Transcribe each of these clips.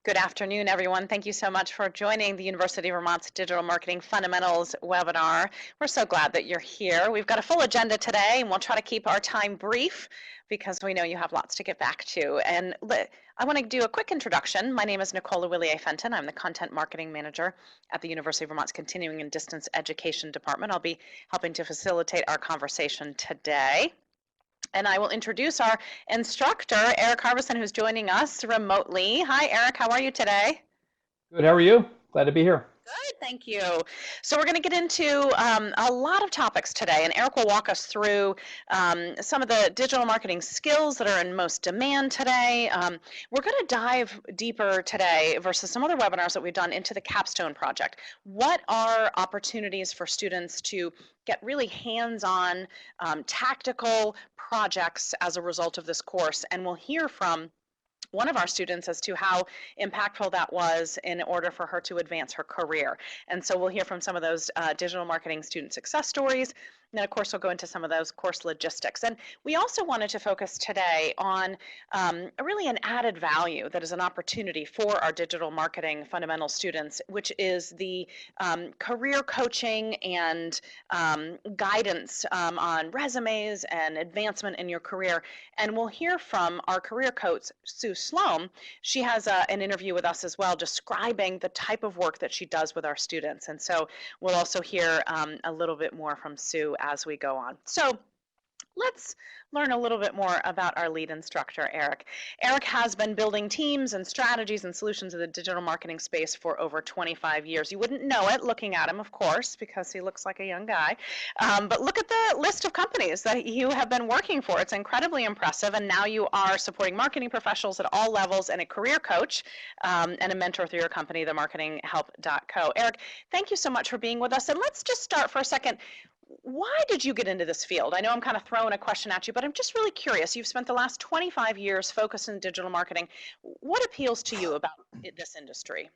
Good afternoon, everyone. Thank you so much for joining the University of Vermont's Digital Marketing Fundamentals webinar. We're so glad that you're here. We've got a full agenda today, and we'll try to keep our time brief because we know you have lots to get back to. And I want to do a quick introduction. My name is Nicola Willier-Fenton. I'm the Content Marketing Manager at the University of Vermont's Continuing and Distance Education Department. I'll be helping to facilitate our conversation today. And I will introduce our instructor, Erik Harbison, who's joining us remotely. Hi, Erik. How are you today? Good. How are you? Glad to be here. Good, thank you. So we're going to get into a lot of topics today, and Erik will walk us through some of the digital marketing skills that are in most demand today. We're going to dive deeper today versus some other webinars that we've done into the Capstone Project. What are opportunities for students to get really hands-on, tactical projects as a result of this course? And we'll hear from one of our students as to how impactful that was in order for her to advance her career. And so we'll hear from some of those digital marketing student success stories. And then, of course, we'll go into some of those course logistics. And we also wanted to focus today on really an added value that is an opportunity for our digital marketing fundamental students, which is the career coaching and guidance on resumes and advancement in your career. And we'll hear from our career coach, Sue Sloan. She has an interview with us as well, describing the type of work that she does with our students. And so we'll also hear a little bit more from Sue as we go on. So let's learn a little bit more about our lead instructor, Erik. Erik has been building teams and strategies and solutions in the digital marketing space for over 25 years. You wouldn't know it looking at him, of course, because he looks like a young guy. But look at the list of companies that you have been working for. It's incredibly impressive. And now you are supporting marketing professionals at all levels and a career coach and a mentor through your company, themarketinghelp.co. Erik, thank you so much for being with us. And let's just start for a second. Why did you get into this field? I know I'm kind of throwing a question at you, but I'm just really curious. You've spent the last 25 years focused in digital marketing. What appeals to you about this industry?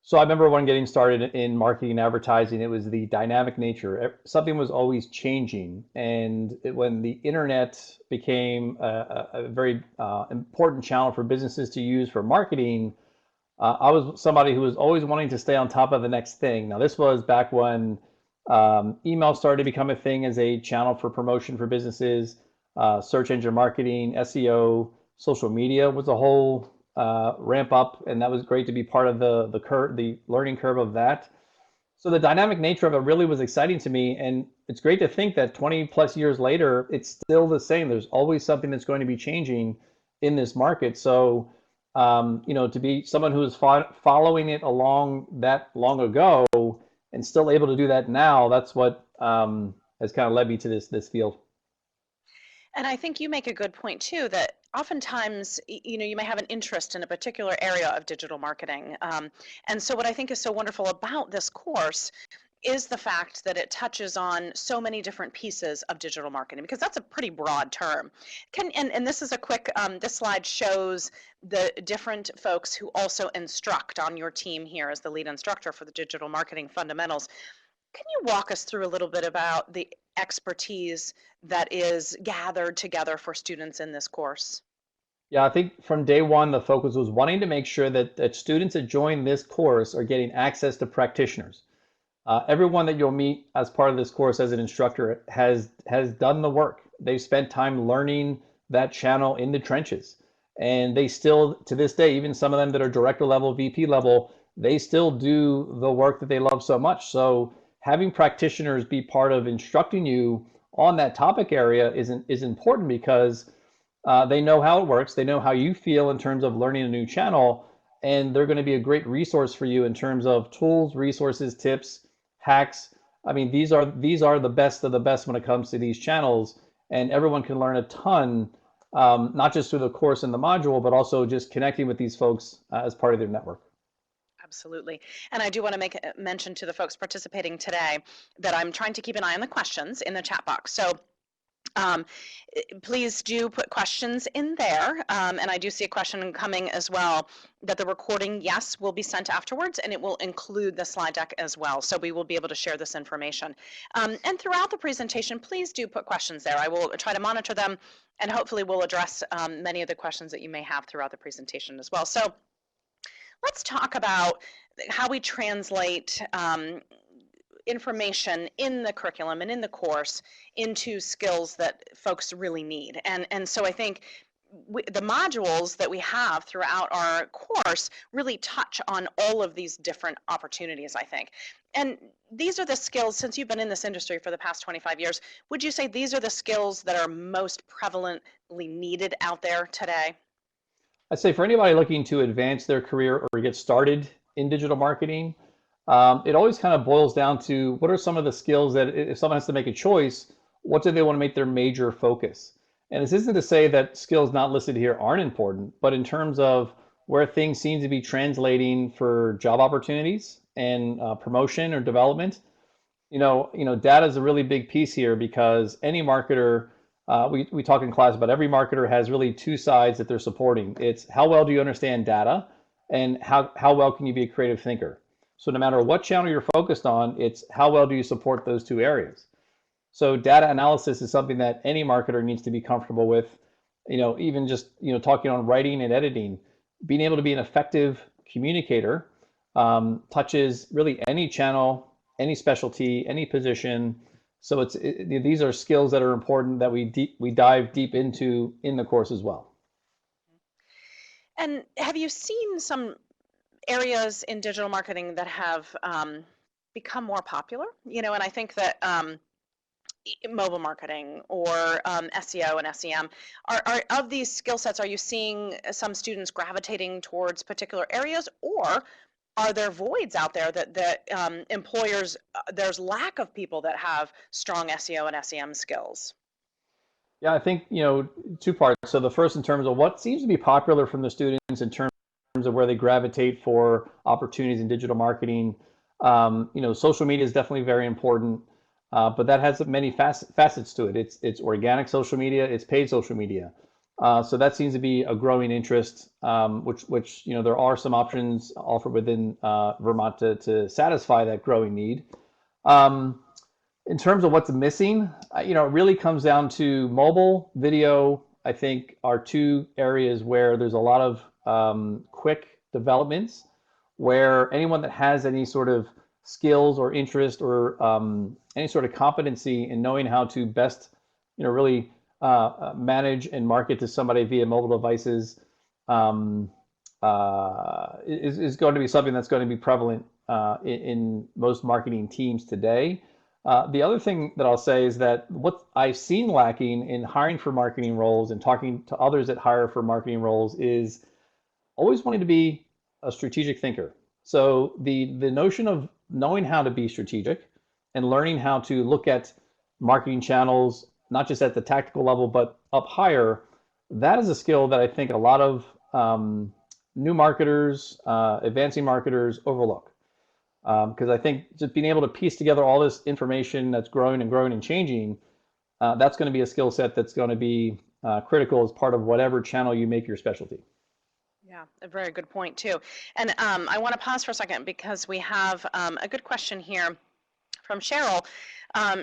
So I remember when getting started in marketing and advertising, it was the dynamic nature. Something was always changing. And when the internet became a very important channel for businesses to use for marketing, I was somebody who was always wanting to stay on top of the next thing. Now, this was back when email started to become a thing as a channel for promotion for businesses. Search engine marketing, SEO, social media was a whole ramp up, and that was great to be part of the learning curve of that. So the dynamic nature of it really was exciting to me, and it's great to think that 20 plus years later, it's still the same. There's always something that's going to be changing in this market. So to be someone who is following it along that long ago and still able to do that now, that's what has kind of led me to this field. And I think you make a good point too, that oftentimes, you may have an interest in a particular area of digital marketing. And so what I think is so wonderful about this course is the fact that it touches on so many different pieces of digital marketing, because that's a pretty broad term. And this is a quick, this slide shows the different folks who also instruct on your team here as the lead instructor for the digital marketing fundamentals. Can you walk us through a little bit about the expertise that is gathered together for students in this course? Yeah, I think from day one, the focus was wanting to make sure that students that join this course are getting access to practitioners. Everyone that you'll meet as part of this course as an instructor has done the work. They've spent time learning that channel in the trenches. And they still, to this day, even some of them that are director level, VP level, they still do the work that they love so much. So having practitioners be part of instructing you on that topic area is important, because they know how it works. They know how you feel in terms of learning a new channel, and they're going to be a great resource for you in terms of tools, resources, tips, hacks. I mean, these are the best of the best when it comes to these channels, and everyone can learn a ton, not just through the course and the module, but also just connecting with these folks as part of their network. Absolutely. And I do want to make a mention to the folks participating today that I'm trying to keep an eye on the questions in the chat box. So Please do put questions in there. And I do see a question coming as well, that the recording, yes, will be sent afterwards, and it will include the slide deck as well. So we will be able to share this information. And throughout the presentation, please do put questions there. I will try to monitor them, and hopefully we'll address many of the questions that you may have throughout the presentation as well. So let's talk about how we translate information in the curriculum and in the course into skills that folks really need. And so I think the modules that we have throughout our course really touch on all of these different opportunities, I think. And these are the skills, since you've been in this industry for the past 25 years, would you say these are the skills that are most prevalently needed out there today? I'd say for anybody looking to advance their career or get started in digital marketing, it always kind of boils down to what are some of the skills that if someone has to make a choice, what do they want to make their major focus? And this isn't to say that skills not listed here aren't important, but in terms of where things seem to be translating for job opportunities and promotion or development, data is a really big piece here because any marketer, we talk in class about every marketer has really two sides that they're supporting. It's how well do you understand data and how well can you be a creative thinker? So no matter what channel you're focused on, it's how well do you support those two areas. So data analysis is something that any marketer needs to be comfortable with, even just, talking on writing and editing, being able to be an effective communicator touches really any channel, any specialty, any position. So these are skills that are important that we dive deep into in the course as well. And have you seen some areas in digital marketing that have become more popular? And I think that mobile marketing or SEO and SEM are of these skill sets, are you seeing some students gravitating towards particular areas, or are there voids out there that employers, there's lack of people that have strong SEO and SEM skills? Yeah, I think, two parts. So the first, in terms of what seems to be popular from the students in terms of where they gravitate for opportunities in digital marketing. Social media is definitely very important, but that has many facets to it. It's organic social media, it's paid social media. So that seems to be a growing interest, which there are some options offered within Vermont to satisfy that growing need. In terms of what's missing, it really comes down to mobile, video, I think are two areas where there's a lot of quick developments, where anyone that has any sort of skills or interest or any sort of competency in knowing how to best, really manage and market to somebody via mobile devices is going to be something that's going to be prevalent in most marketing teams today. The other thing that I'll say is that what I've seen lacking in hiring for marketing roles and talking to others that hire for marketing roles is always wanting to be a strategic thinker. So the notion of knowing how to be strategic and learning how to look at marketing channels, not just at the tactical level, but up higher, that is a skill that I think a lot of new marketers, advancing marketers overlook. Because I think just being able to piece together all this information that's growing and growing and changing, that's going to be a skill set that's going to be critical as part of whatever channel you make your specialty. Yeah, a very good point too. And I want to pause for a second because we have a good question here from Cheryl.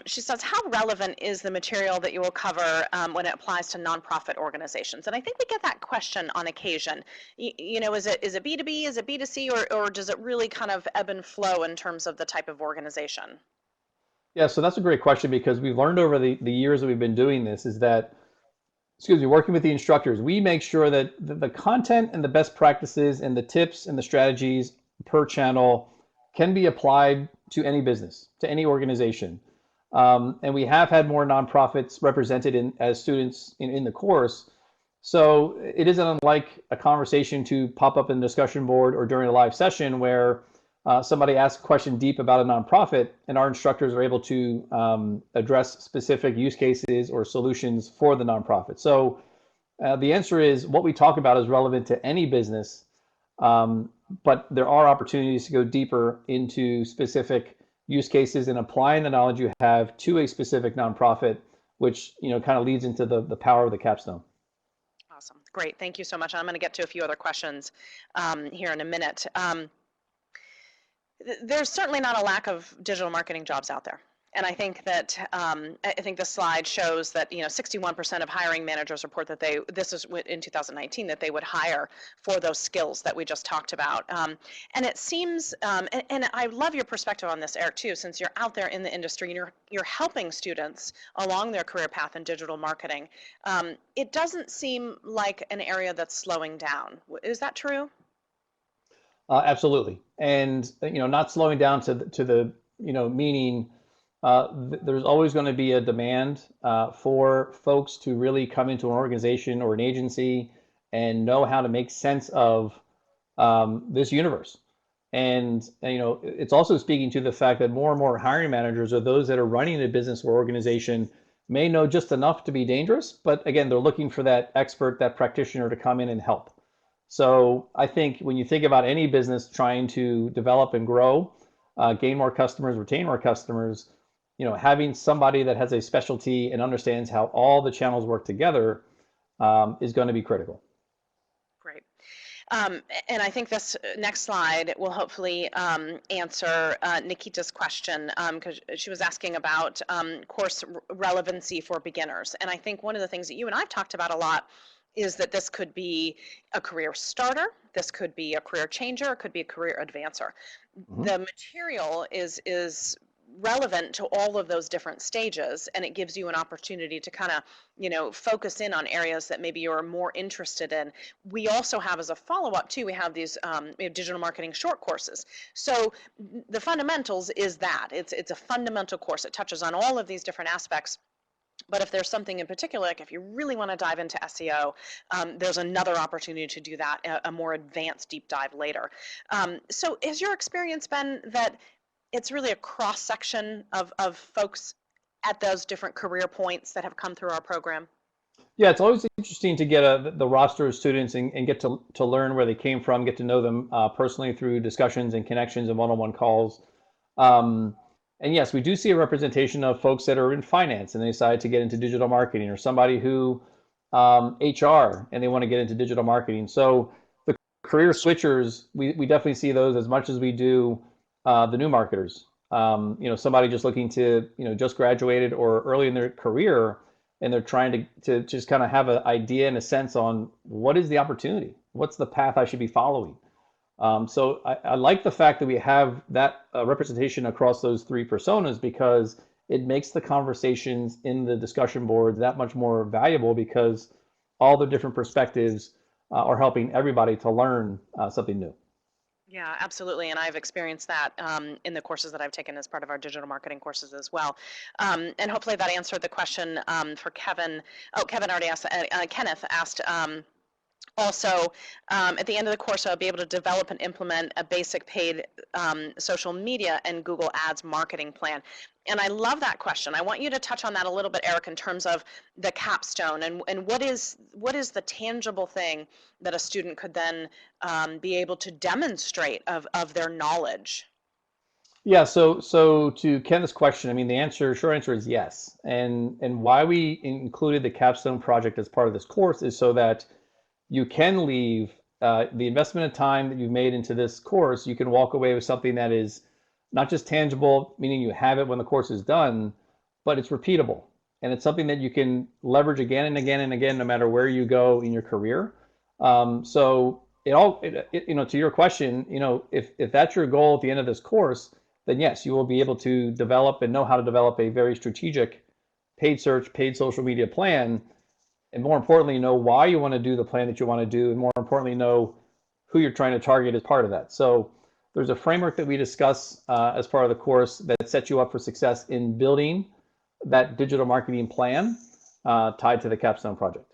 She says, how relevant is the material that you will cover when it applies to nonprofit organizations? And I think we get that question on occasion. Is it B2B, is it B2C, or does it really kind of ebb and flow in terms of the type of organization? Yeah, so that's a great question, because we've learned over the years that we've been doing this is that, working with the instructors, we make sure that the content and the best practices and the tips and the strategies per channel can be applied to any business, to any organization. And we have had more nonprofits represented as students in the course. So it isn't unlike a conversation to pop up in the discussion board or during a live session where somebody asks a question deep about a nonprofit, and our instructors are able to address specific use cases or solutions for the nonprofit. So the answer is what we talk about is relevant to any business, but there are opportunities to go deeper into specific use cases and applying the knowledge you have to a specific nonprofit which kind of leads into the power of the capstone. Awesome. Great. Thank you so much. I'm going to get to a few other questions here in a minute. There's certainly not a lack of digital marketing jobs out there. And I think that I think the slide shows that 61% of hiring managers report that this is in 2019 that they would hire for those skills that we just talked about. And it seems, and I love your perspective on this, Erik, too, since you're out there in the industry and you're helping students along their career path in digital marketing. It doesn't seem like an area that's slowing down. Is that true? Absolutely, and not slowing down to the meaning. There's always going to be a demand for folks to really come into an organization or an agency and know how to make sense of this universe. And it's also speaking to the fact that more and more hiring managers, or those that are running a business or organization, may know just enough to be dangerous, but again, they're looking for that expert, that practitioner to come in and help. So I think when you think about any business trying to develop and grow, gain more customers, retain more customers, having somebody that has a specialty and understands how all the channels work together is going to be critical. Great. And I think this next slide will hopefully answer Nikita's question, because she was asking about course relevancy for beginners. And I think one of the things that you and I've talked about a lot is that this could be a career starter, this could be a career changer, it could be a career advancer. Mm-hmm. The material is relevant to all of those different stages, and it gives you an opportunity to kind of focus in on areas that maybe you're more interested in. We also have, as a follow-up too, we have these we have digital marketing short courses. So the fundamentals is that it's a fundamental course. It touches on all of these different aspects. But if there's something in particular, like if you really want to dive into SEO, there's another opportunity to do that, a more advanced deep dive later. So has your experience been that it's really a cross-section of folks at those different career points that have come through our program? Yeah, it's always interesting to get the roster of students and get to learn where they came from, get to know them personally through discussions and connections and one-on-one calls. And yes, we do see a representation of folks that are in finance and they decide to get into digital marketing, or somebody who HR and they want to get into digital marketing. So the career switchers, we definitely see those as much as we do the new marketers. Somebody just looking to just graduated or early in their career, and they're trying to just kind of have an idea and a sense on what is the opportunity, what's the path I should be following. So I like the fact that we have that representation across those three personas, because it makes the conversations in the discussion boards that much more valuable, because all the different perspectives are helping everybody to learn something new. Yeah, absolutely. And I've experienced that in the courses that I've taken as part of our digital marketing courses as well. And hopefully that answered the question for Kevin. Oh, Kevin already asked, Kenneth asked, also, at the end of the course, I'll be able to develop and implement a basic paid social media and Google Ads marketing plan. And I love that question. I want you to touch on that a little bit, Erik, in terms of the capstone and what is the tangible thing that a student could then be able to demonstrate of their knowledge. Yeah, so to Ken's question, I mean, short answer is yes. And why we included the Capstone Project as part of this course is so that you can leave the investment of time that you've made into this course, you can walk away with something that is not just tangible, meaning you have it when the course is done, but it's repeatable. And it's something that you can leverage again and again and again, no matter where you go in your career. So to your question, if that's your goal at the end of this course, then yes, you will be able to develop and know how to develop a very strategic paid search, paid social media plan. And more importantly, know why you want to do the plan that you want to do, and more importantly, know who you're trying to target as part of that. So there's a framework that we discuss as part of the course that sets you up for success in building that digital marketing plan tied to the Capstone Project.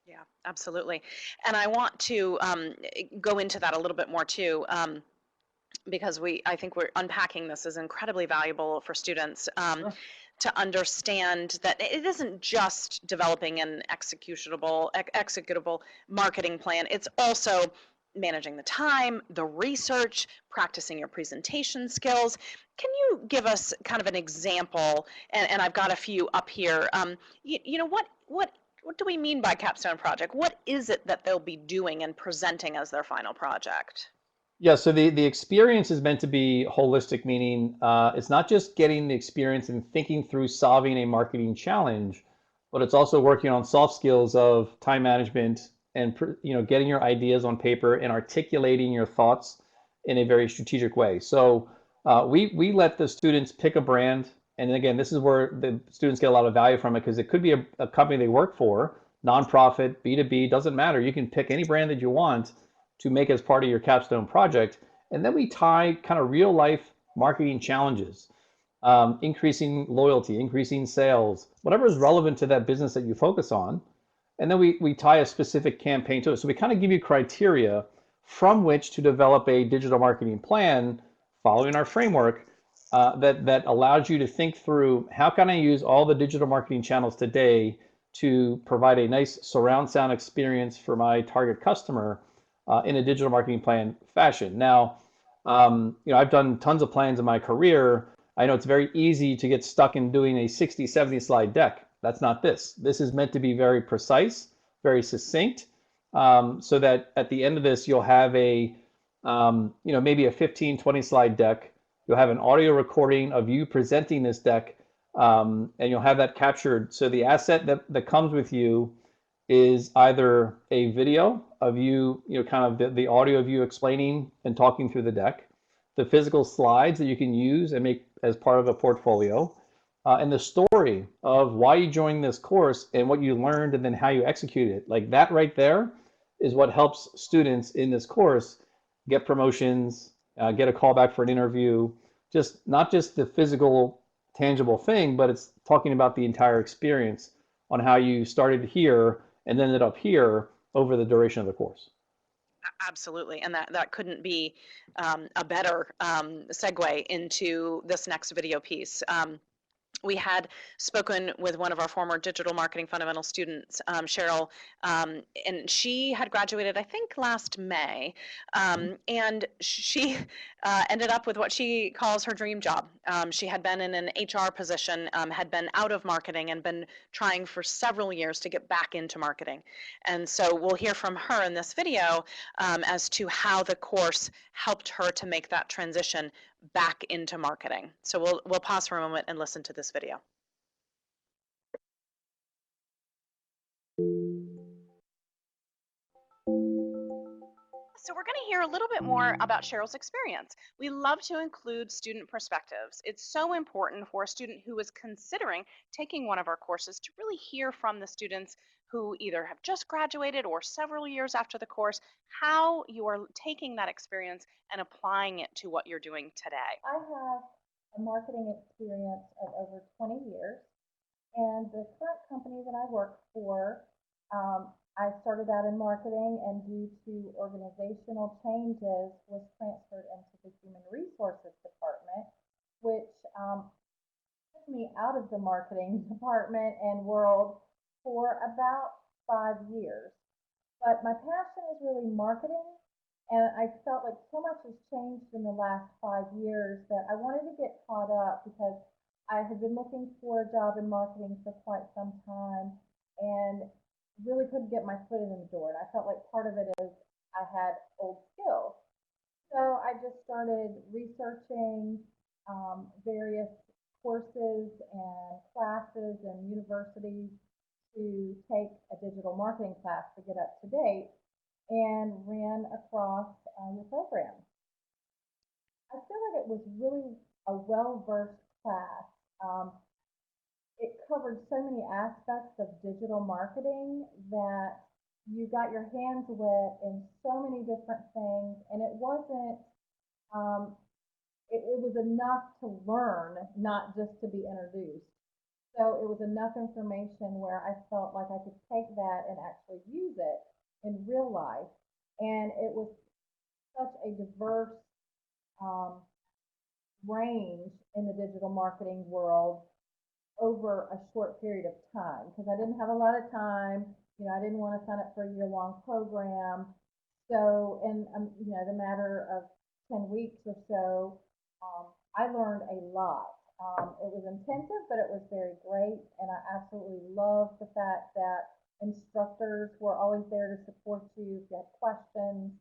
Yeah, absolutely. And I want to go into that a little bit more too, because I think we're unpacking this is incredibly valuable for students. Sure. To understand that it isn't just developing an executable marketing plan. It's also managing the time, the research, practicing your presentation skills. Can you give us kind of an example? And I've got a few up here. What do we mean by Capstone Project? What is it that they'll be doing and presenting as their final project? Yeah, so the experience is meant to be holistic, meaning it's not just getting the experience and thinking through solving a marketing challenge, but it's also working on soft skills of time management and getting your ideas on paper and articulating your thoughts in a very strategic way. So we let the students pick a brand, and again, this is where the students get a lot of value from it because it could be a company they work for, nonprofit, B2B, doesn't matter. You can pick any brand that you want to make as part of your capstone project. And then we tie kind of real life marketing challenges, increasing loyalty, increasing sales, whatever is relevant to that business that you focus on. And then we tie a specific campaign to it. So we kind of give you criteria from which to develop a digital marketing plan following our framework that allows you to think through how can I use all the digital marketing channels today to provide a nice surround sound experience for my target customer in a digital marketing plan fashion. Now, I've done tons of plans in my career. I know it's very easy to get stuck in doing a 60, 70 slide deck. That's not this. This is meant to be very precise, very succinct, so that at the end of this, you'll have maybe a 15, 20 slide deck. You'll have an audio recording of you presenting this deck, and you'll have that captured. So the asset that comes with you is either a video of you, kind of the audio of you explaining and talking through the deck, the physical slides that you can use and make as part of a portfolio, and the story of why you joined this course and what you learned and then how you executed it. Like that right there is what helps students in this course get promotions, get a call back for an interview, just not just the physical, tangible thing, but it's talking about the entire experience on how you started here and ended up here over the duration of the course. Absolutely, and that couldn't be a better segue into this next video piece. We had spoken with one of our former digital marketing fundamental students, Cheryl, and she had graduated, I think, last May, and she ended up with what she calls her dream job. She had been in an HR position, had been out of marketing, and been trying for several years to get back into marketing. And so we'll hear from her in this video as to how the course helped her to make that transition back into marketing. So we'll pause for a moment and listen to this video. So we're going to hear a little bit more about Cheryl's experience. We love to include student perspectives. It's so important for a student who is considering taking one of our courses to really hear from the students who either have just graduated or several years after the course, how you are taking that experience and applying it to what you're doing today. I have a marketing experience of over 20 years, and the current company that I work for, I started out in marketing, and due to organizational changes, was transferred into the human resources department, which took me out of the marketing department and world for about 5 years. But my passion is really marketing, and I felt like so much has changed in the last 5 years that I wanted to get caught up because I had been looking for a job in marketing for quite some time and really couldn't get my foot in the door. And I felt like part of it is I had old skills. So I just started researching various courses and classes and universities to take a digital marketing class to get up to date, and ran across your program. I feel like it was really a well-versed class. It covered so many aspects of digital marketing that you got your hands wet in so many different things, and it wasn't, it was enough to learn, not just to be introduced. So it was enough information where I felt like I could take that and actually use it in real life. And it was such a diverse um, range in the digital marketing world over a short period of time because I didn't have a lot of time. I didn't want to sign up for a year-long program. So in the matter of 10 weeks or so, I learned a lot. It was intensive, but it was very great, and I absolutely loved the fact that instructors were always there to support you. If you had questions,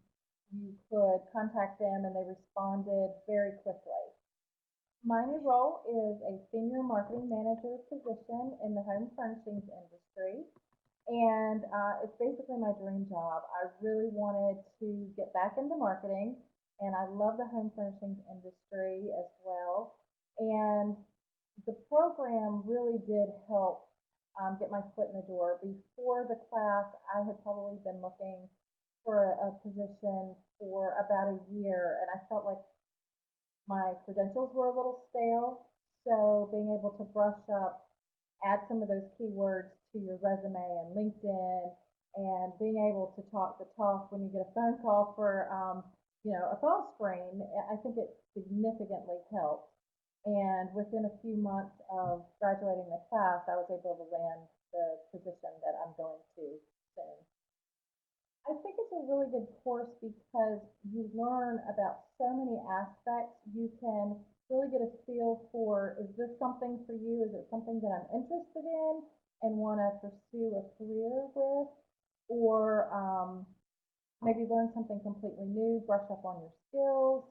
you could contact them, and they responded very quickly. My new role is a senior marketing manager position in the home furnishings industry. And it's basically my dream job. I really wanted to get back into marketing, and I love the home furnishings industry as well. And the program really did help get my foot in the door. Before the class, I had probably been looking for a position for about a year, and I felt like my credentials were a little stale. So being able to brush up, add some of those keywords to your resume and LinkedIn, and being able to talk the talk when you get a phone call for, a phone screen, I think it significantly helped. And within a few months of graduating the class, I was able to land the position that I'm going to soon. I think it's a really good course because you learn about so many aspects. You can really get a feel for, is this something for you? Is it something that I'm interested in and want to pursue a career with? Or maybe learn something completely new, brush up on your skills.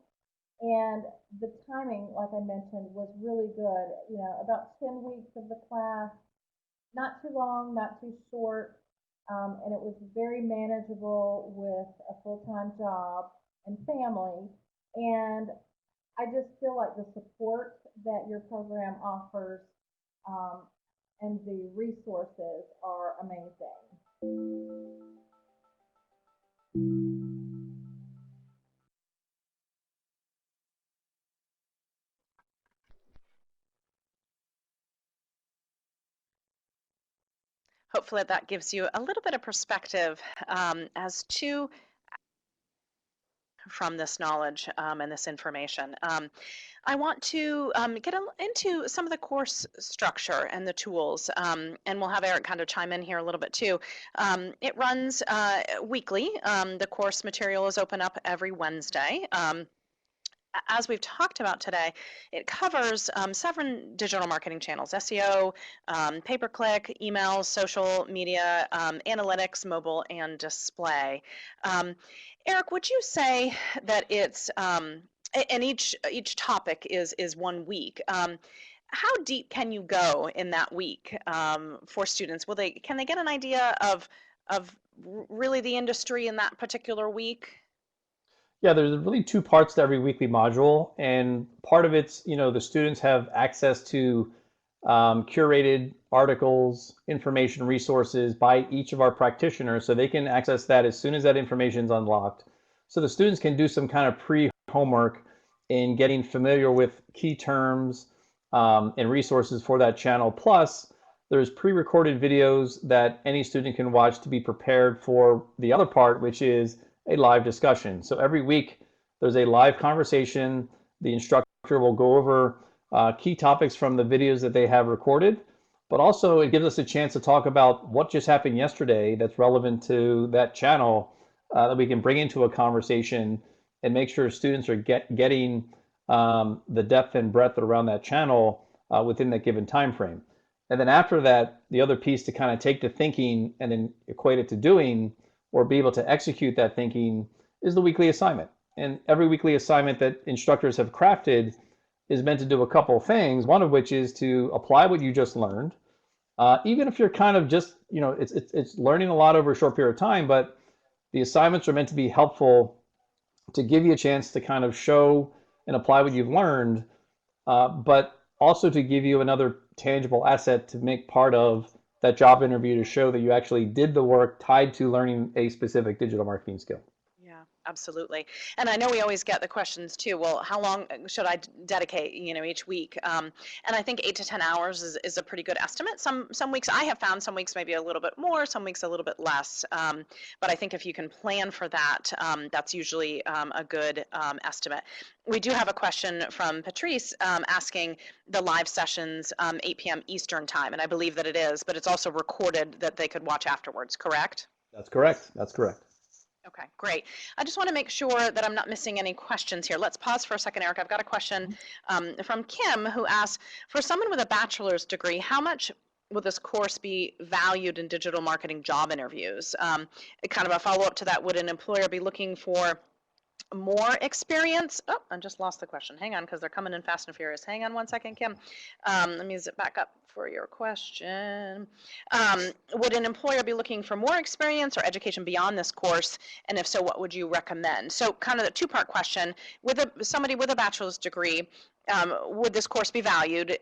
And the timing, like I mentioned, was really good. About 10 weeks of the class, not too long, not too short, and it was very manageable with a full-time job and family. And I just feel like the support that your program offers um, and the resources are amazing. Hopefully that gives you a little bit of perspective as to from this knowledge and this information. I want to get into some of the course structure and the tools, and we'll have Erik kind of chime in here a little bit too. It runs weekly. The course material is open up every Wednesday. As we've talked about today, it covers 7 digital marketing channels: SEO, pay-per-click, emails, social media, analytics, mobile, and display. Erik, would you say that it's and each topic is 1 week? How deep can you go in that week for students? Can they get an idea of really the industry in that particular week? Yeah, there's really 2 parts to every weekly module, and part of it's, the students have access to curated articles, information resources by each of our practitioners, so they can access that as soon as that information is unlocked. So the students can do some kind of pre-homework in getting familiar with key terms and resources for that channel. Plus, there's pre-recorded videos that any student can watch to be prepared for the other part, which is a live discussion. So every week there's a live conversation. The instructor will go over key topics from the videos that they have recorded, but also it gives us a chance to talk about what just happened yesterday that's relevant to that channel that we can bring into a conversation and make sure students are getting the depth and breadth around that channel within that given time frame. And then after that, the other piece to kind of take the thinking and then equate it to doing or be able to execute that thinking is the weekly assignment. And every weekly assignment that instructors have crafted is meant to do a couple of things, one of which is to apply what you just learned. Even if you're kind of just, it's learning a lot over a short period of time, but the assignments are meant to be helpful to give you a chance to kind of show and apply what you've learned, but also to give you another tangible asset to make part of that job interview to show that you actually did the work tied to learning a specific digital marketing skill. Yeah, absolutely. And I know we always get the questions too. Well, how long should I dedicate, each week? And I think 8 to 10 hours is a pretty good estimate. Some weeks I have found, some weeks maybe a little bit more, some weeks a little bit less. But I think if you can plan for that, that's usually a good estimate. We do have a question from Patrice asking the live sessions 8 p.m. Eastern time, and I believe that it is, but it's also recorded that they could watch afterwards, correct? That's correct. That's correct. Okay, great. I just want to make sure that I'm not missing any questions here. Let's pause for a second, Eric. I've got a question from Kim who asks, for someone with a bachelor's degree, how much will this course be valued in digital marketing job interviews? Kind of a follow-up to that, would an employer be looking for more experience? Oh, I just lost the question. Hang on, because they're coming in fast and furious. Hang on one second, Kim. Let me zip back up for your question. Would an employer be looking for more experience or education beyond this course? And if so, what would you recommend? So kind of the two-part question. With somebody with a bachelor's degree, would this course be valued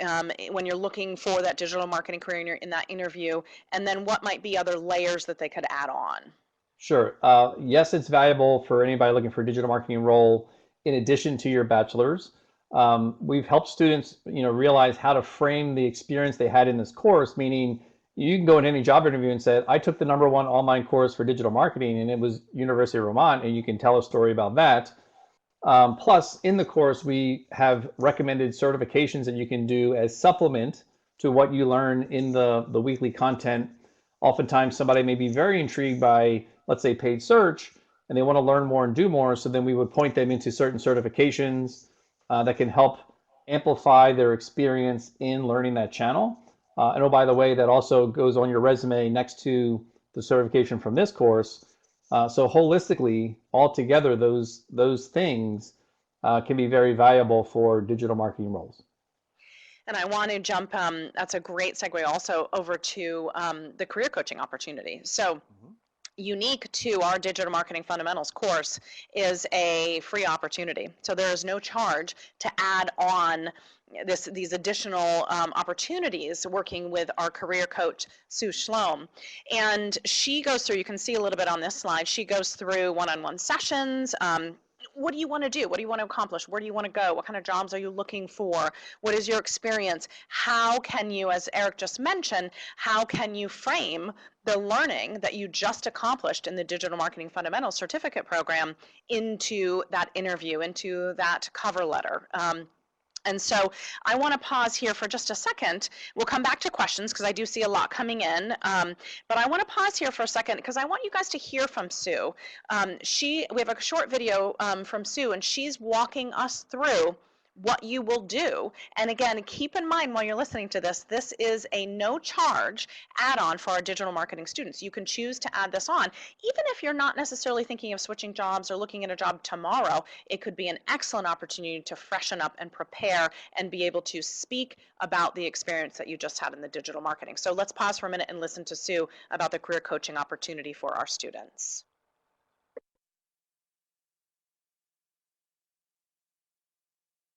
when you're looking for that digital marketing career in that interview? And then what might be other layers that they could add on? Sure. Yes, it's valuable for anybody looking for a digital marketing role in addition to your bachelor's. We've helped students, realize how to frame the experience they had in this course, meaning you can go in any job interview and say, I took the #1 online course for digital marketing and it was University of Vermont, and you can tell a story about that. Plus, in the course, we have recommended certifications that you can do as supplement to what you learn in the weekly content. Oftentimes, somebody may be very intrigued by, let's say, paid search, and they want to learn more and do more. So then we would point them into certain certifications that can help amplify their experience in learning that channel. And oh, by the way, that also goes on your resume next to the certification from this course. So holistically, altogether, those things can be very valuable for digital marketing roles. And I want to jump, that's a great segue also over to the career coaching opportunity. So unique to our digital marketing fundamentals course is a free opportunity. So there is no charge to add on these additional opportunities working with our career coach, Sue Schloem. And she goes through, you can see a little bit on this slide, she goes through one-on-one sessions. What do you want to do? What do you want to accomplish? Where do you want to go? What kind of jobs are you looking for? What is your experience? How can you, as Eric just mentioned, how can you frame the learning that you just accomplished in the Digital Marketing Fundamentals Certificate Program into that interview, into that cover letter? And so I want to pause here for just a second. We'll come back to questions because I do see a lot coming in. But I want to pause here for a second because I want you guys to hear from Sue. We have a short video from Sue, and she's walking us through what you will do. And again, keep in mind while you're listening to this, this is a no charge add-on for our digital marketing students. You can choose to add this on. Even if you're not necessarily thinking of switching jobs or looking at a job tomorrow, it could be an excellent opportunity to freshen up and prepare and be able to speak about the experience that you just had in the digital marketing. So let's pause for a minute and listen to Sue about the career coaching opportunity for our students.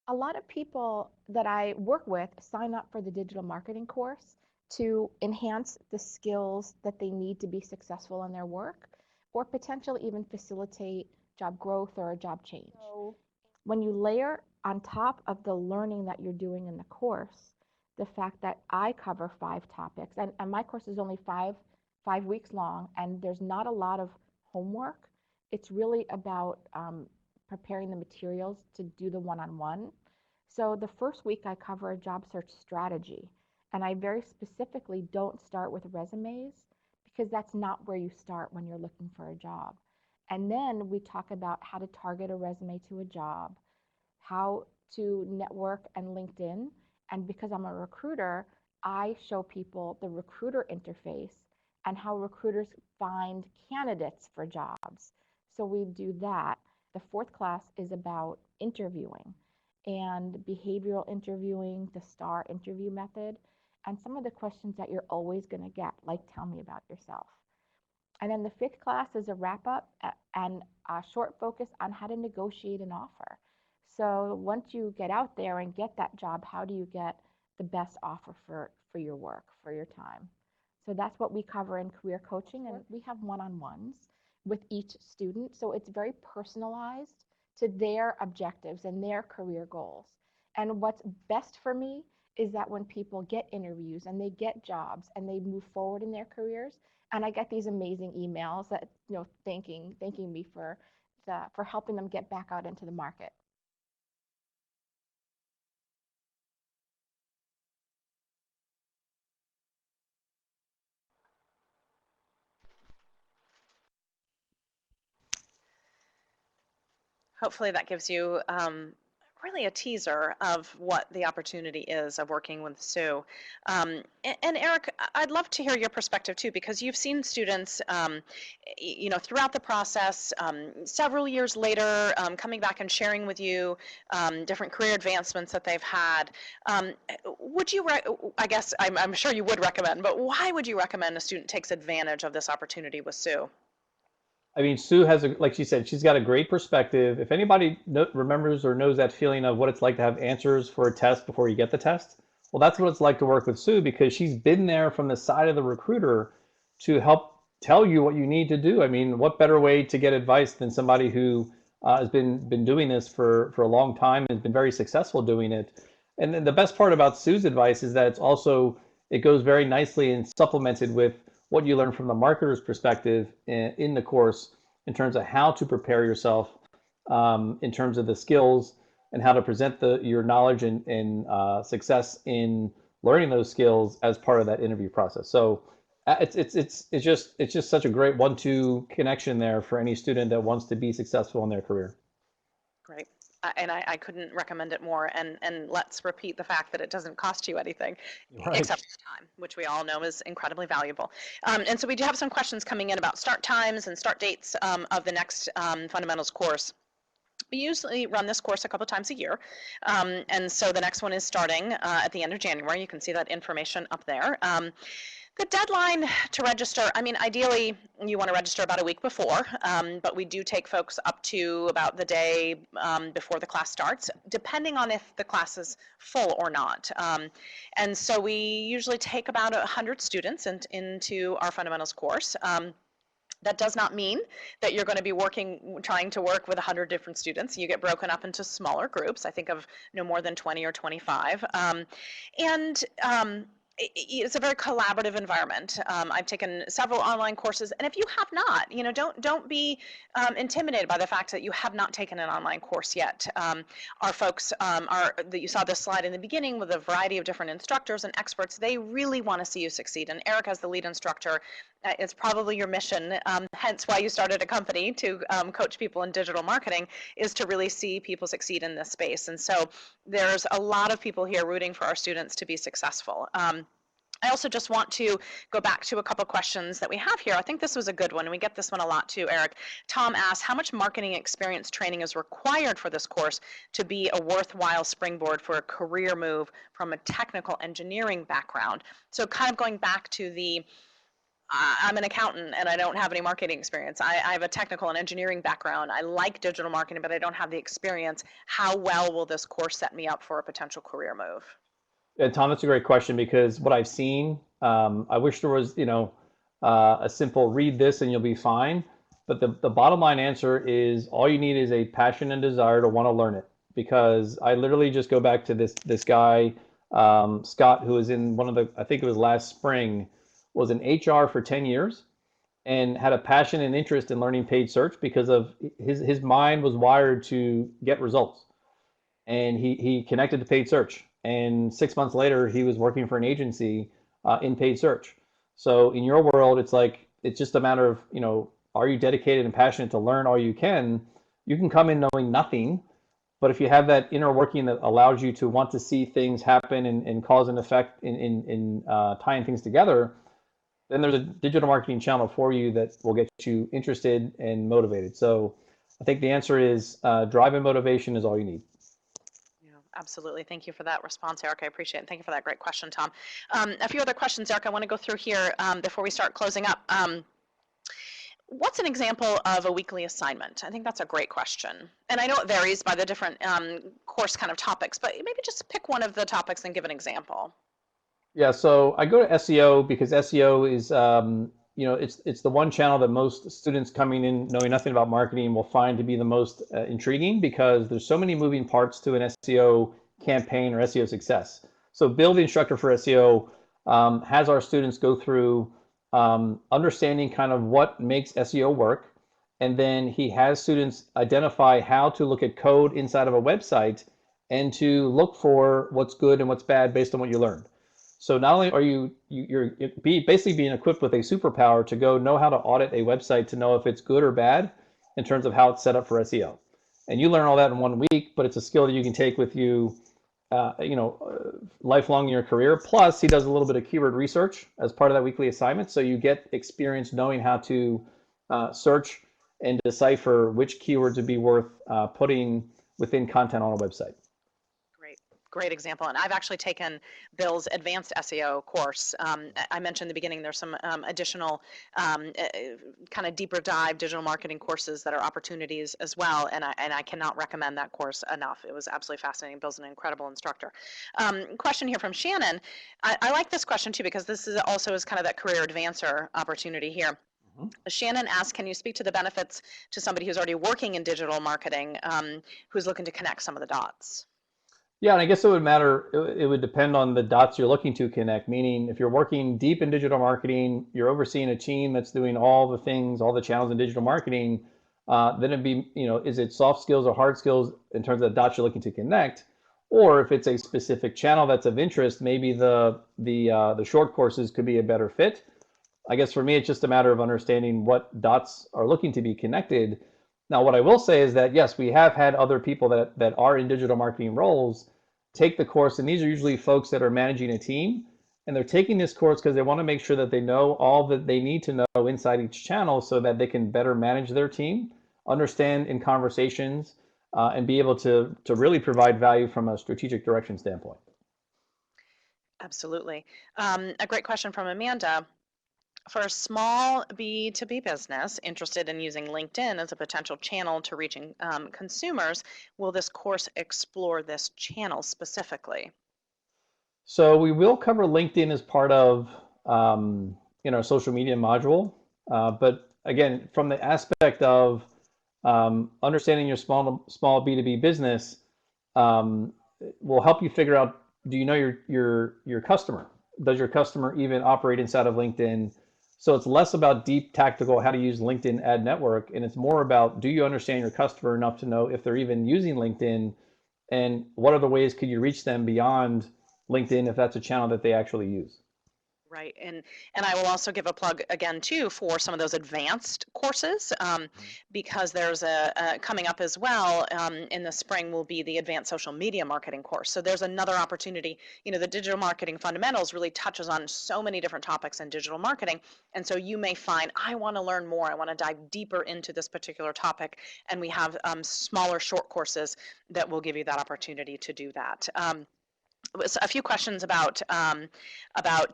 A lot of people that I work with sign up for the digital marketing course to enhance the skills that they need to be successful in their work, or potentially even facilitate job growth or a job change. So when you layer on top of the learning that you're doing in the course, the fact that I cover 5 topics, and my course is only five weeks long, and there's not a lot of homework. It's really about preparing the materials to do the one-on-one. So the first week I cover a job search strategy, and I very specifically don't start with resumes because that's not where you start when you're looking for a job. And then we talk about how to target a resume to a job, how to network and LinkedIn. And because I'm a recruiter, I show people the recruiter interface and how recruiters find candidates for jobs. So we do that. The 4th class is about interviewing and behavioral interviewing, the STAR interview method, and some of the questions that you're always going to get, like tell me about yourself. And then the 5th class is a wrap up and a short focus on how to negotiate an offer. So once you get out there and get that job, how do you get the best offer for your work, for your time? So that's what we cover in career coaching, and we have one-on-ones with each student. So it's very personalized to their objectives and their career goals. And what's best for me is that when people get interviews and they get jobs and they move forward in their careers, and I get these amazing emails that thanking me for helping them get back out into the market. Hopefully that gives you really a teaser of what the opportunity is of working with Sue. And Erik, I'd love to hear your perspective too, because you've seen students, you know, throughout the process, several years later, coming back and sharing with you different career advancements that they've had. Would you, I guess, I'm sure you would recommend, but why would you recommend a student takes advantage of this opportunity with Sue? I mean, Sue has, like she said, she's got a great perspective. If anybody remembers or knows that feeling of what it's like to have answers for a test before you get the test, well, that's what it's like to work with Sue, because she's been there from the side of the recruiter to help tell you what you need to do. I mean, what better way to get advice than somebody who has been doing this for a long time and has been very successful doing it. And then the best part about Sue's advice is that it goes very nicely and supplemented with what you learn from the marketer's perspective in the course in terms of how to prepare yourself, in terms of the skills and how to present your knowledge and success in learning those skills as part of that interview process. So it's just such a great 1-2 connection there for any student that wants to be successful in their career. Great. And I couldn't recommend it more. And let's repeat the fact that it doesn't cost you anything, Right. except for time, which we all know is incredibly valuable. And so we do have some questions coming in about start times and start dates of the next fundamentals course. We usually run this course a couple times a year. And so the next one is starting at the end of January. You can see that information up there. The deadline to register, I mean, ideally, you want to register about a week before, but we do take folks up to about the day before the class starts, depending on if the class is full or not. And so we usually take about 100 students into our fundamentals course. That does not mean that you're going to be trying to work with 100 different students. You get broken up into smaller groups, I think of no more than 20 or 25. It's a very collaborative environment. I've taken several online courses, and if you have not, you know, don't be intimidated by the fact that you have not taken an online course yet. Our folks you saw this slide in the beginning with a variety of different instructors and experts. They really want to see you succeed, and Erik, as the lead instructor, it's probably your mission, hence why you started a company to coach people in digital marketing, is to really see people succeed in this space. And so there's a lot of people here rooting for our students to be successful. I also just want to go back to a couple questions that we have here. I think this was a good one, and we get this one a lot too, Erik. Tom asked, how much marketing experience training is required for this course to be a worthwhile springboard for a career move from a technical engineering background? So kind of going back to the I'm an accountant and I don't have any marketing experience. I have a technical and engineering background. I like digital marketing, but I don't have the experience. How well will this course set me up for a potential career move? Yeah, Tom, that's a great question, because what I've seen, I wish there was, a simple read this and you'll be fine. But the bottom line answer is all you need is a passion and desire to want to learn it. Because I literally just go back to this guy, Scott, who was in I think it was last spring, was in HR for 10 years and had a passion and interest in learning paid search because of his mind was wired to get results. And he connected to paid search. And 6 months later, he was working for an agency in paid search. So in your world, it's just a matter of, are you dedicated and passionate to learn all you can? You can come in knowing nothing, but if you have that inner working that allows you to want to see things happen and cause and effect in tying things together, then there's a digital marketing channel for you that will get you interested and motivated. So I think the answer is drive and motivation is all you need. Absolutely. Thank you for that response, Erik. I appreciate it. Thank you for that great question, Tom. A few other questions, Erik, I want to go through here before we start closing up. What's an example of a weekly assignment? I think that's a great question. And I know it varies by the different course kind of topics, but maybe just pick one of the topics and give an example. Yeah, so I go to SEO because SEO is, it's the one channel that most students coming in knowing nothing about marketing will find to be the most intriguing, because there's so many moving parts to an SEO campaign or SEO success. So Build the Instructor for SEO has our students go through understanding kind of what makes SEO work. And then he has students identify how to look at code inside of a website and to look for what's good and what's bad based on what you learned. So not only are you're basically being equipped with a superpower to go know how to audit a website to know if it's good or bad in terms of how it's set up for SEO. and you learn all that in 1 week, but it's a skill that you can take with you, lifelong in your career. Plus, he does a little bit of keyword research as part of that weekly assignment, so you get experience knowing how to search and decipher which keywords would be worth putting within content on a website. Great example. And I've actually taken Bill's advanced SEO course. I mentioned in the beginning there's some additional kind of deeper dive digital marketing courses that are opportunities as well. And I cannot recommend that course enough. It was absolutely fascinating. Bill's an incredible instructor. Question here from Shannon. I like this question too, because this is also is kind of that career advancer opportunity here. Shannon asks, can you speak to the benefits to somebody who's already working in digital marketing, who's looking to connect some of the dots? Yeah, and I guess it would matter, it would depend on the dots you're looking to connect, meaning if you're working deep in digital marketing, you're overseeing a team that's doing all the things, all the channels in digital marketing, then it'd be, is it soft skills or hard skills in terms of the dots you're looking to connect? Or if it's a specific channel that's of interest, maybe the short courses could be a better fit. I guess for me, it's just a matter of understanding what dots are looking to be connected. Now, what I will say is that, yes, we have had other people that are in digital marketing roles take the course, and these are usually folks that are managing a team, and they're taking this course because they want to make sure that they know all that they need to know inside each channel so that they can better manage their team, understand in conversations, and be able to really provide value from a strategic direction standpoint. Absolutely. A great question from Amanda. For a small B2B business interested in using LinkedIn as a potential channel to reaching consumers, will this course explore this channel specifically? So we will cover LinkedIn as part of our social media module, but again, from the aspect of understanding your small B2B business, will help you figure out, do you know your customer? Does your customer even operate inside of LinkedIn? So it's less about deep tactical how to use LinkedIn ad network, and it's more about, do you understand your customer enough to know if they're even using LinkedIn, and what other ways could you reach them beyond LinkedIn if that's a channel that they actually use? Right, and I will also give a plug again too for some of those advanced courses, because there's a coming up as well in the spring will be the advanced social media marketing course. So there's another opportunity. The digital marketing fundamentals really touches on so many different topics in digital marketing, and so you may find, I want to learn more, I want to dive deeper into this particular topic, and we have smaller short courses that will give you that opportunity to do that. A few questions about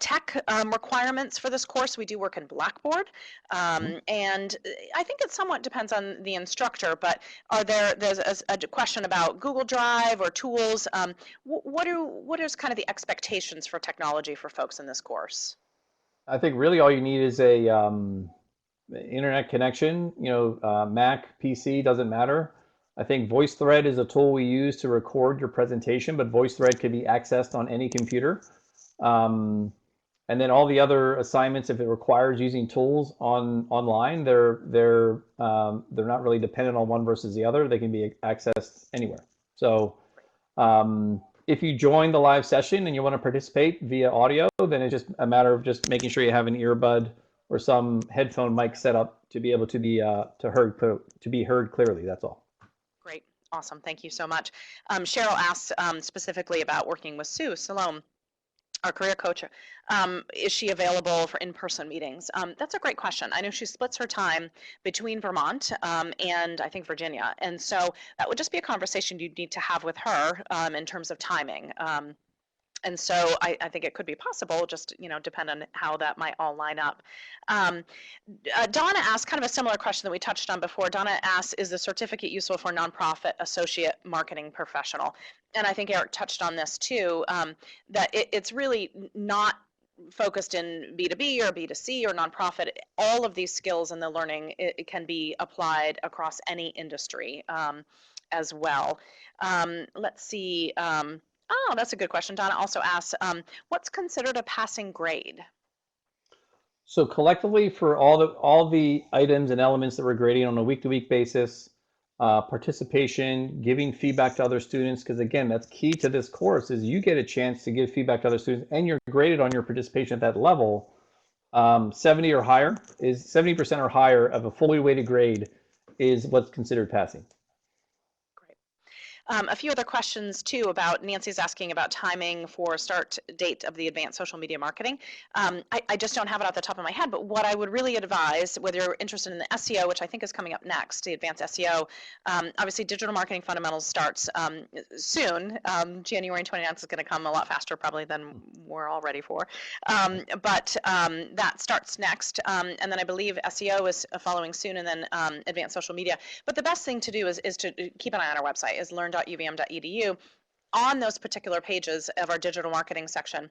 tech requirements for this course. We do work in Blackboard, and I think it somewhat depends on the instructor, but there's a question about Google Drive or tools. What is kind of the expectations for technology for folks in this course? I think really all you need is a internet connection, Mac, PC, doesn't matter. I think VoiceThread is a tool we use to record your presentation, but VoiceThread can be accessed on any computer. And then all the other assignments, if it requires using tools online, they're not really dependent on one versus the other. They can be accessed anywhere. So if you join the live session and you want to participate via audio, then it's just a matter of just making sure you have an earbud or some headphone mic set up to be able to be heard clearly. That's all. Great. Awesome. Thank you so much. Cheryl asks specifically about working with Sue Salome, our career coach. Is she available for in-person meetings? That's a great question. I know she splits her time between Vermont and I think Virginia. And so that would just be a conversation you'd need to have with her in terms of timing. And so I think it could be possible, just, depend on how that might all line up. Donna asked kind of a similar question that we touched on before. Donna asks, is the certificate useful for a nonprofit associate marketing professional? And I think Erik touched on this too, that it's really not focused in B2B or B2C or nonprofit. All of these skills and the learning, it can be applied across any industry as well. Let's see. Oh, that's a good question. Donna also asks, what's considered a passing grade? So collectively, for all the items and elements that we're grading on a week-to-week basis, participation, giving feedback to other students, because again, that's key to this course, is you get a chance to give feedback to other students, and you're graded on your participation at that level. 70% or higher of a fully weighted grade is what's considered passing. A few other questions too about Nancy's asking about timing for start date of the advanced social media marketing. I just don't have it off the top of my head, but what I would really advise, whether you're interested in the SEO, which I think is coming up next, the advanced SEO, obviously digital marketing fundamentals starts soon. January 29th is going to come a lot faster probably than we're all ready for. But that starts next. And then I believe SEO is following soon, and then advanced social media. But the best thing to do is to keep an eye on our website, is learn.uvm.edu. On those particular pages of our digital marketing section,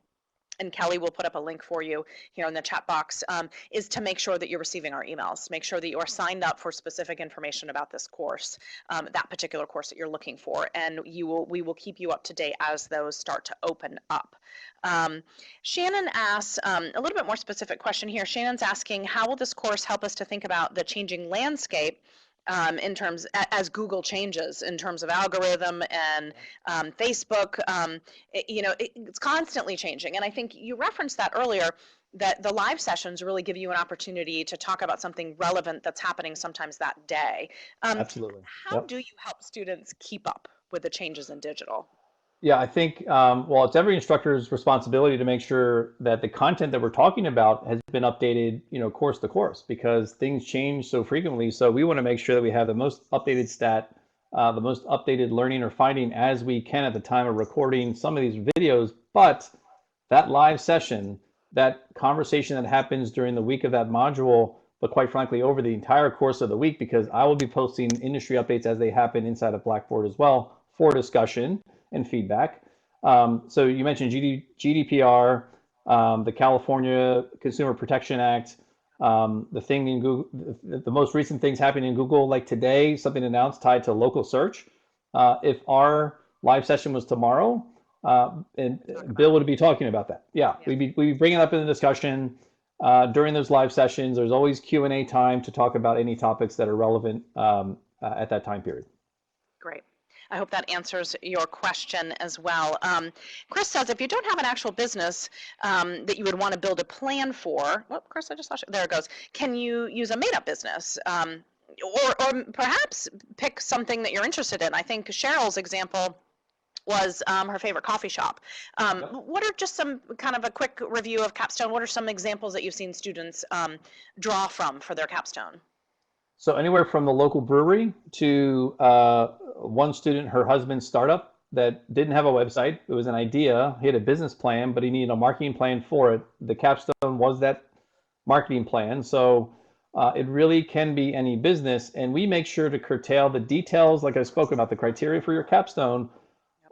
and Kelly will put up a link for you here in the chat box, is to make sure that you're receiving our emails. Make sure that you are signed up for specific information about this course, that particular course that you're looking for, and we will keep you up to date as those start to open up. Shannon asks a little bit more specific question here. Shannon's asking, how will this course help us to think about the changing landscape in terms, as Google changes in terms of algorithm and Facebook, it's constantly changing. And I think you referenced that earlier, that the live sessions really give you an opportunity to talk about something relevant that's happening sometimes that day. Absolutely. How do you help students keep up with the changes in digital? Yeah, I think, well, it's every instructor's responsibility to make sure that the content that we're talking about has been updated, course to course, because things change so frequently. So we want to make sure that we have the most updated the most updated learning or finding as we can at the time of recording some of these videos. But that live session, that conversation that happens during the week of that module, but quite frankly, over the entire course of the week, because I will be posting industry updates as they happen inside of Blackboard as well for discussion and feedback. So you mentioned GDPR, the California Consumer Protection Act, the thing in Google, the most recent things happening in Google, like today, something announced tied to local search. If our live session was tomorrow, and Bill would be talking about that. Yeah, we'd be bringing it up in the discussion during those live sessions. There's always Q&A time to talk about any topics that are relevant at that time period. Great. I hope that answers your question as well. Chris says, if you don't have an actual business that you would want to build a plan for, well, Chris, I just lost it. There it goes. Can you use a made-up business? Or perhaps pick something that you're interested in. I think Cheryl's example was her favorite coffee shop. What are just some kind of a quick review of Capstone? What are some examples that you've seen students draw from for their Capstone? So anywhere from the local brewery to one student, her husband's startup that didn't have a website. It was an idea. He had a business plan, but he needed a marketing plan for it. The Capstone was that marketing plan. So it really can be any business. And we make sure to curtail the details, like I spoke about, the criteria for your Capstone.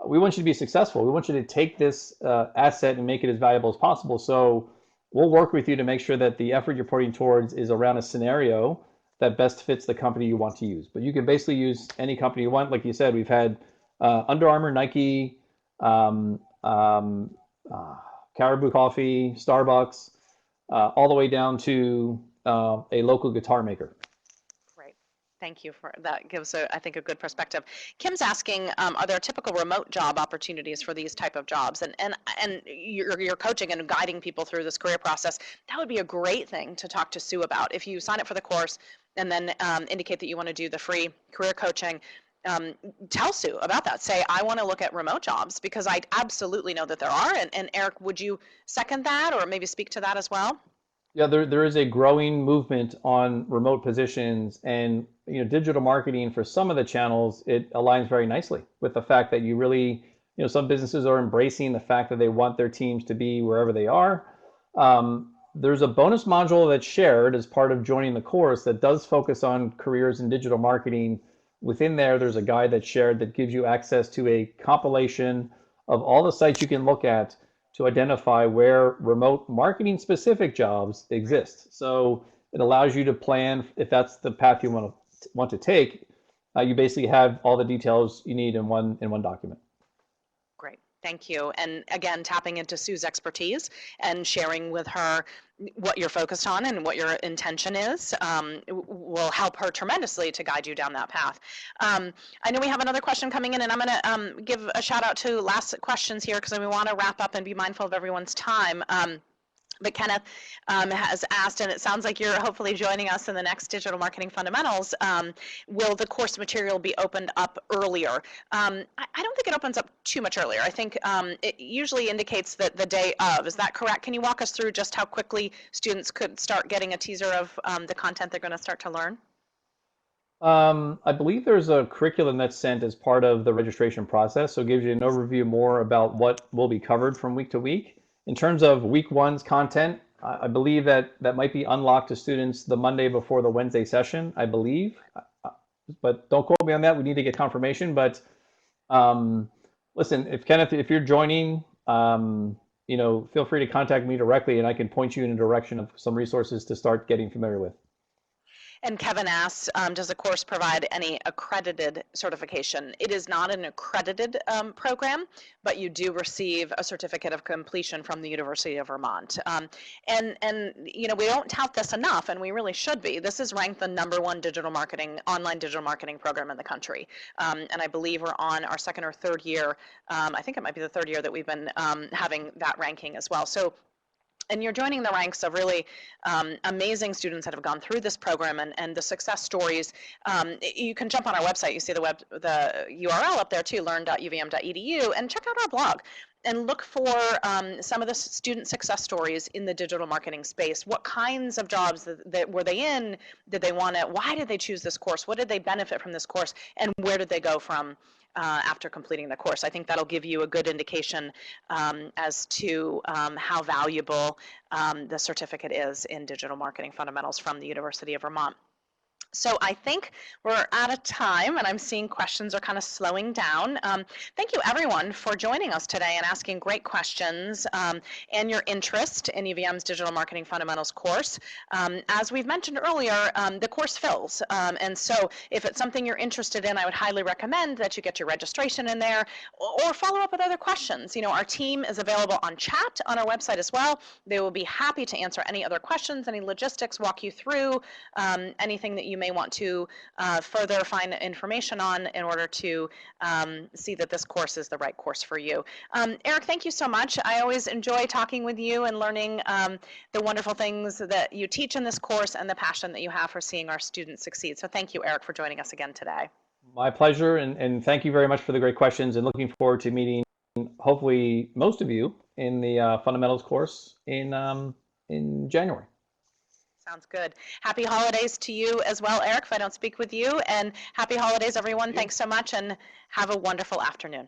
We want you to be successful. We want you to take this asset and make it as valuable as possible. So we'll work with you to make sure that the effort you're putting towards is around a scenario that best fits the company you want to use. But you can basically use any company you want. Like you said, we've had Under Armour, Nike, Caribou Coffee, Starbucks, all the way down to a local guitar maker. Great. Thank you for that. Gives, I think, a good perspective. Kim's asking, are there typical remote job opportunities for these type of jobs? And you're coaching and guiding people through this career process. That would be a great thing to talk to Sue about. If you sign up for the course and then indicate that you want to do the free career coaching, tell Sue about that. Say, I want to look at remote jobs, because I absolutely know that there are. And Erik, would you second that or maybe speak to that as well? Yeah, there is a growing movement on remote positions, and digital marketing for some of the channels, it aligns very nicely with the fact that you really, some businesses are embracing the fact that they want their teams to be wherever they are. There's a bonus module that's shared as part of joining the course that does focus on careers in digital marketing. Within there's a guide that's shared that gives you access to a compilation of all the sites you can look at to identify where remote marketing specific jobs exist. So it allows you to plan if that's the path you want to take. You basically have all the details you need in one document. Great, thank you. And again, tapping into Sue's expertise and sharing with her what you're focused on and what your intention is will help her tremendously to guide you down that path. I know we have another question coming in, and I'm going to give a shout out to last questions here because we want to wrap up and be mindful of everyone's time. But Kenneth has asked, and it sounds like you're hopefully joining us in the next Digital Marketing Fundamentals, will the course material be opened up earlier? I don't think it opens up too much earlier. I think it usually indicates that the day of. Is that correct? Can you walk us through just how quickly students could start getting a teaser of the content they're going to start to learn? I believe there's a curriculum that's sent as part of the registration process, so it gives you an overview more about what will be covered from week to week. In terms of week one's content, I believe that might be unlocked to students the Monday before the Wednesday session, I believe. But don't quote me on that. We need to get confirmation. But listen, Kenneth, if you're joining, feel free to contact me directly, and I can point you in a direction of some resources to start getting familiar with. And Kevin asks, does the course provide any accredited certification? It is not an accredited program, but you do receive a certificate of completion from the University of Vermont. And we don't tout this enough, and we really should be. This is ranked the #1 online digital marketing program in the country. And I believe we're on our second or third year. I think it might be the third year that we've been having that ranking as well. And you're joining the ranks of really amazing students that have gone through this program, and the success stories. You can jump on our website. You see the URL up there too, learn.uvm.edu, and check out our blog and look for some of the student success stories in the digital marketing space. What kinds of jobs that were they in? Did they want to? Why did they choose this course? What did they benefit from this course? And where did they go from after completing the course? I think that'll give you a good indication as to how valuable the certificate is in Digital Marketing Fundamentals from the University of Vermont. So I think we're out of time, and I'm seeing questions are kind of slowing down. Thank you, everyone, for joining us today and asking great questions and your interest in UVM's Digital Marketing Fundamentals course. As we've mentioned earlier, the course fills, and so if it's something you're interested in, I would highly recommend that you get your registration in there or follow up with other questions. Our team is available on chat on our website as well. They will be happy to answer any other questions, any logistics, walk you through anything that you may want to further find information on in order to see that this course is the right course for you. Erik, thank you so much. I always enjoy talking with you and learning the wonderful things that you teach in this course and the passion that you have for seeing our students succeed. So thank you, Erik, for joining us again today. My pleasure, and thank you very much for the great questions, and looking forward to meeting hopefully most of you in the fundamentals course in January. Sounds good. Happy holidays to you as well, Erik, if I don't speak with you. And happy holidays, everyone. Thanks so much, and have a wonderful afternoon.